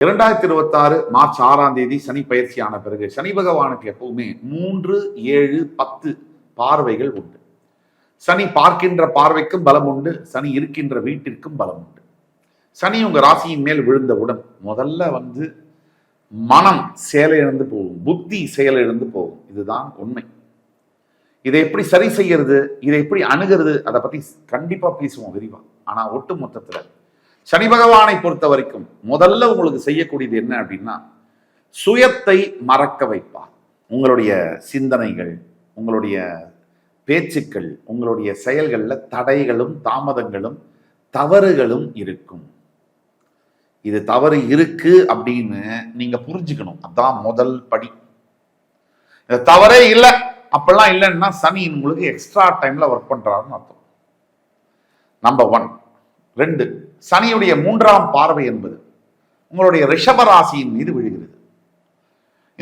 2026 March 6ஆம் தேதி சனி பயிற்சியான பிறகு சனி பகவானுக்கு எப்பவுமே 3, 7, 10 பார்வைகள் உண்டு. சனி பார்க்கின்ற பார்வைக்கும் பலம் உண்டு, சனி இருக்கின்ற வீட்டிற்கும் பலம் உண்டு. சனி உங்க ராசியின் மேல் விழுந்தவுடன் முதல்ல மனம் செயலிழந்து போகும், புத்தி செயலிழந்து போகும். இதுதான் உண்மை. இதை எப்படி சரி செய்யறது, இதை எப்படி அணுகிறது, அதை பத்தி கண்டிப்பா பேசுவோம் விரிவா. ஆனா ஒட்டு மொத்தத்துல சனி பகவானை பொறுத்த வரைக்கும் முதல்ல உங்களுக்கு செய்யக்கூடியது என்ன அப்படின்னா, சுயத்தை மறக்க வைப்பார். உங்களுடைய சிந்தனைகள், உங்களுடைய பேச்சுக்கள், உங்களுடைய செயல்கள்ல தடைகளும் தாமதங்களும் தவறுகளும் இருக்கும். இது தவறு இருக்கு அப்படின்னு நீங்க புரிஞ்சுக்கணும். அதான் முதல் படி. தவறே இல்லை அப்பெல்லாம் இல்லைன்னா சனி உங்களுக்கு எக்ஸ்ட்ரா டைம்ல ஒர்க் பண்றாருன்னு அர்த்தம். நம்பர் 1. 2, சனியுடைய 3ஆம் பார்வை என்பது உங்களுடைய ரிஷப ராசியின் மீது விழுகிறது.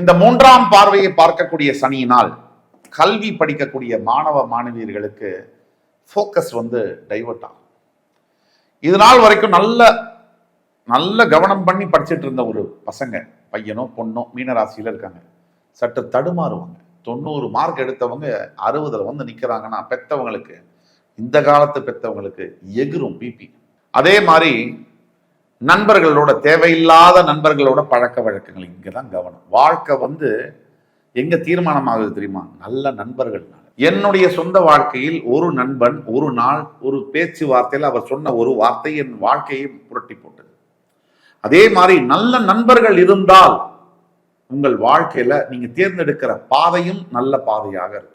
இந்த 3ஆம் பார்வையை பார்க்கக்கூடிய சனியினால் கல்வி படிக்கக்கூடிய மாணவ மாணவியர்களுக்கு ஃபோக்கஸ் டைவர்ட் ஆகும். இது நாள் வரைக்கும் நல்ல கவனம் பண்ணி படிச்சுட்டு இருந்த ஒரு பசங்க, பையனோ பொண்ணோ மீனராசியில இருக்காங்க, சற்று தடுமாறுவாங்க. 90 மார்க் எடுத்தவங்க 60 நிக்கிறாங்கன்னா பெத்தவங்களுக்கு, இந்த காலத்து பெத்தவங்களுக்கு எகிரும் பிபி. அதே மாதிரி நண்பர்களோட, தேவையில்லாத நண்பர்களோட பழக்க வழக்கங்கள், இங்கதான் கவனம். வாழ்க்கை எங்க தீர்மானம் ஆகுது தெரியுமா? நல்ல நண்பர்கள். என்னுடைய சொந்த வாழ்க்கையில் ஒரு நண்பன் ஒரு நாள் ஒரு பேச்சுவார்த்தையில் அவர் சொன்ன ஒரு வார்த்தை என் வாழ்க்கையை புரட்டி போட்டது. அதே மாதிரி நல்ல நண்பர்கள் இருந்தால் உங்கள் வாழ்க்கையில நீங்க தேர்ந்தெடுக்கிற பாதையும் நல்ல பாதையாக இருக்கும்.